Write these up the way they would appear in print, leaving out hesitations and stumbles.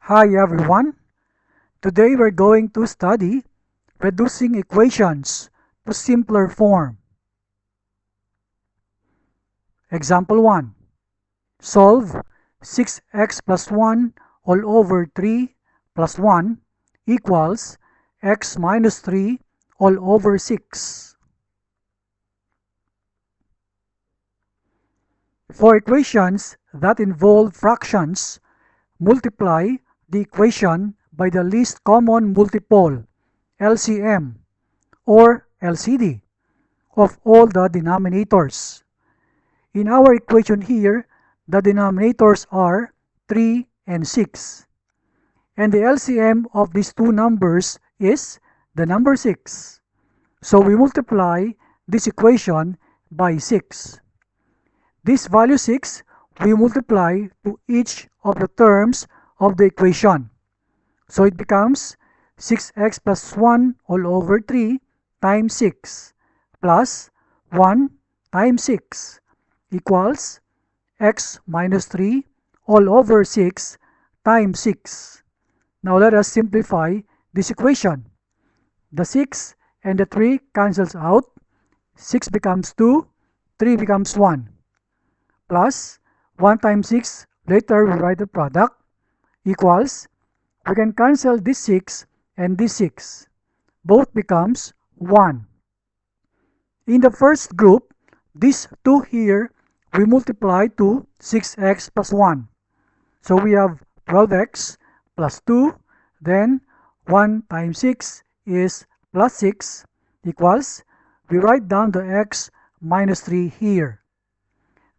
Hi everyone. Today we're going to study reducing equations to simpler form. Example 1. Solve 6x plus 1 all over 3 plus 1 equals x minus 3 all over 6. For equations that involve fractions, multiply the equation by the least common multiple, LCM, or LCD, of all the denominators. In our equation here, the denominators are 3 and 6. And the LCM of these two numbers is the number 6. So we multiply this equation by 6. This value 6 we multiply to each of the terms of the equation. So it becomes 6x plus 1 all over 3 times 6 plus 1 times 6 equals x minus 3 all over 6 times 6. Now let us simplify this equation. The 6 and the 3 cancels out. 6 becomes 2, 3 becomes 1. Plus 1 times 6, later we write the product, equals, we can cancel this 6 and this 6. Both becomes 1. In the first group, this 2 here, we multiply to 6x plus 1. So we have 12x plus 2, then 1 times 6 is plus 6 equals, we write down the x minus 3 here.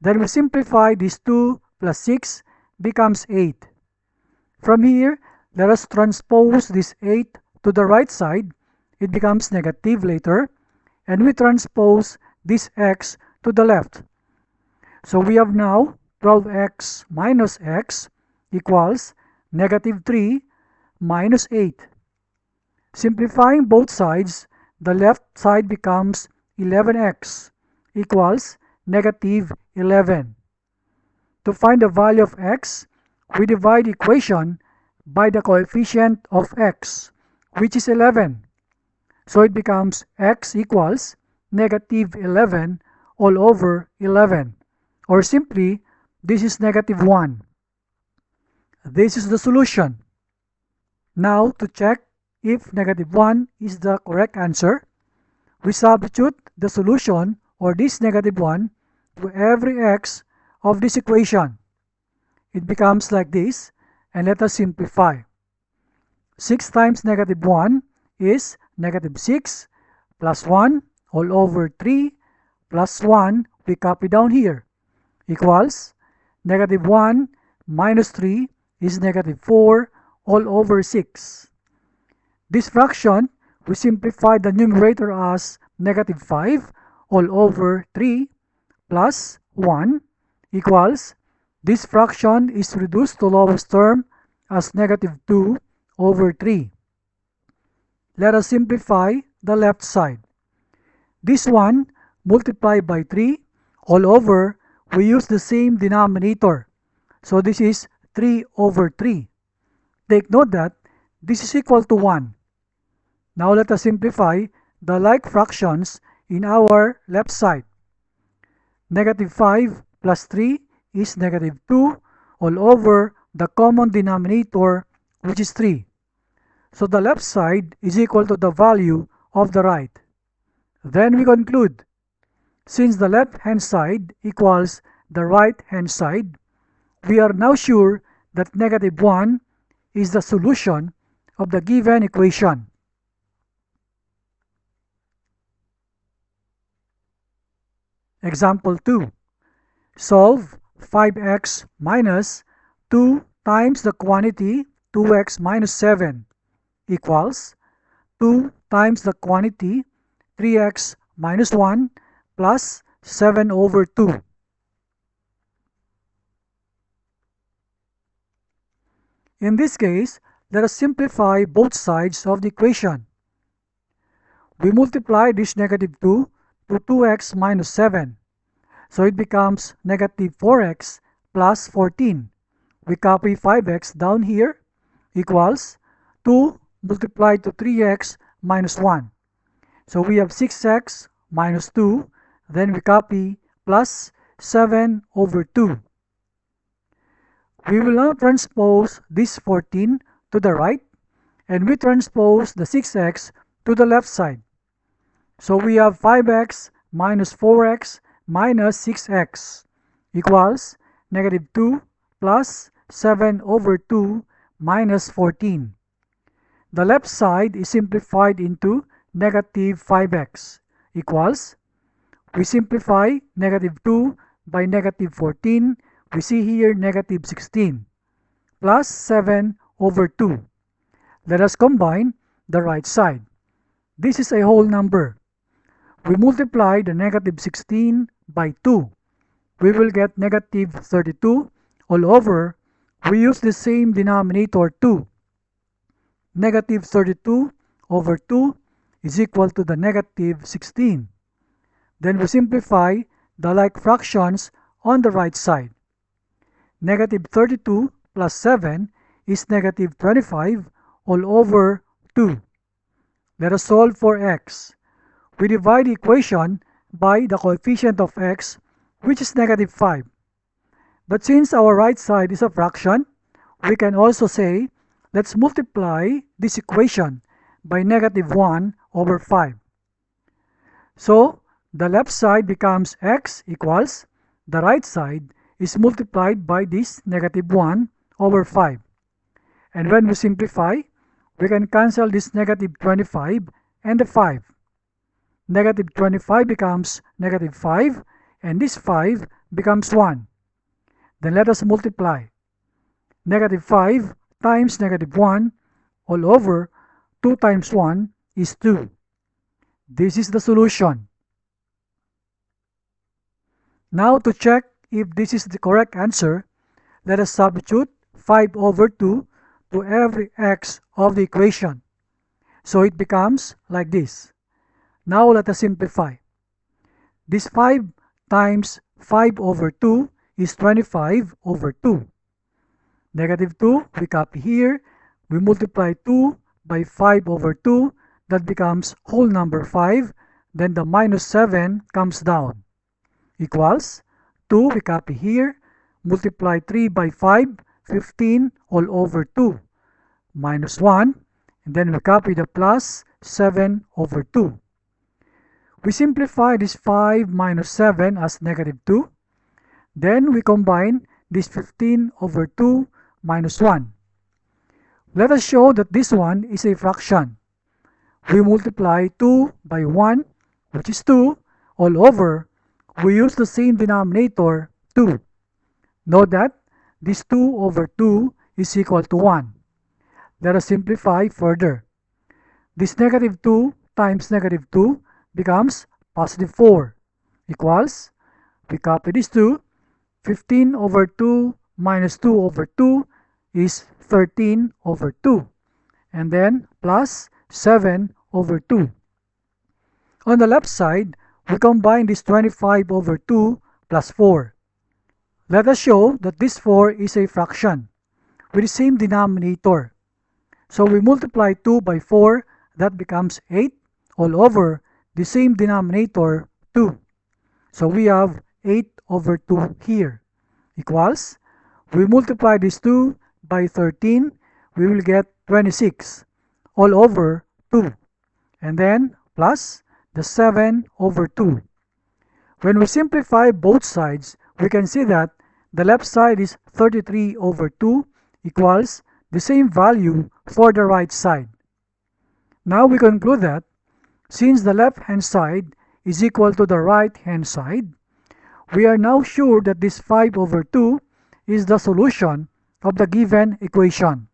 Then we simplify this 2 plus 6 becomes 8. From here, let us transpose this 8 to the right side. It becomes negative later. And we transpose this x to the left. So we have now 12x minus x equals negative 3 minus 8. Simplifying both sides, the left side becomes 11x equals negative 11. To find the value of x, we divide the equation by the coefficient of x, which is 11. So it becomes x equals negative 11 all over 11. Or simply, this is negative 1. This is the solution. Now, to check if negative 1 is the correct answer, we substitute the solution, or this negative 1, to every x of this equation. It becomes like this, and let us simplify. 6 times negative 1 is negative 6 plus 1 all over 3 plus 1, we copy down here, equals negative 1 minus 3 is negative 4 all over 6. This fraction, we simplify the numerator as negative 5 all over 3 plus 1 equals, this fraction is reduced to lowest term as negative 2 over 3. Let us simplify the left side. This one multiplied by 3 all over, we use the same denominator. So this is 3 over 3. Take note that this is equal to 1. Now let us simplify the like fractions in our left side. Negative 5 plus 3 is negative 2 all over the common denominator, which is 3. So the left side is equal to the value of the right. Then we conclude, since the left-hand side equals the right-hand side, we are now sure that negative 1 is the solution of the given equation. Example 2. Solve 5x minus 2 times the quantity 2x minus 7 equals 2 times the quantity 3x minus 1 plus 7 over 2. In this case, let us simplify both sides of the equation. We multiply this negative 2 to 2x minus 7. So it becomes negative 4x plus 14. We copy 5x down here equals 2 multiplied to 3x minus 1. So we have 6x minus 2, then we copy plus 7 over 2. We will now transpose this 14 to the right, and we transpose the 6x to the left side. So we have 5x minus 4x minus 6x equals negative 2 plus 7 over 2 minus 14. The left side is simplified into negative 5x equals, we simplify negative 2 by negative 14, we see here negative 16 plus 7 over 2. Let us combine the right side. This is a whole number. We multiply the negative 16 by 2. We will get negative 32 all over. We use the same denominator 2. Negative 32 over 2 is equal to the negative 16. Then we simplify the like fractions on the right side. Negative 32 plus 7 is negative 25 all over 2. Let us solve for x. We divide the equation by the coefficient of x, which is negative 5. But since our right side is a fraction, we can also say, let's multiply this equation by negative 1 over 5. So, the left side becomes x equals, the right side is multiplied by this negative 1 over 5. And when we simplify, we can cancel this negative 25 and the 5. Negative 25 becomes negative 5, and this 5 becomes 1. Then let us multiply. Negative 5 times negative 1 all over 2 times 1 is 2. This is the solution. Now to check if this is the correct answer, let us substitute 5 over 2 to every x of the equation. So it becomes like this. Now let us simplify. This 5 times 5 over 2 is 25 over 2. Negative 2, we copy here. We multiply 2 by 5 over 2. That becomes whole number 5. Then the minus 7 comes down. Equals 2, we copy here. Multiply 3 by 5, 15 all over 2. Minus 1. And then we copy the plus 7 over 2. We simplify this 5 minus 7 as negative 2. Then we combine this 15 over 2 minus 1. Let us show that this one is a fraction. We multiply 2 by 1, which is 2, all over. We use the same denominator, 2. Note that this 2 over 2 is equal to 1. Let us simplify further. This negative 2 times negative 2 becomes positive 4 equals, we copy this 2, 15 over 2 minus 2 over 2 is 13 over 2, and then plus 7 over 2. On the left side, we combine this 25 over 2 plus 4. Let us show that this 4 is a fraction with the same denominator. So we multiply 2 by 4, that becomes 8 all over the same denominator 2. So we have 8 over 2 here equals, we multiply this 2 by 13, we will get 26 all over 2. And then plus the 7 over 2. When we simplify both sides, we can see that the left side is 33 over 2 equals the same value for the right side. Now we conclude that since the left-hand side is equal to the right-hand side, we are now sure that this 5 over 2 is the solution of the given equation.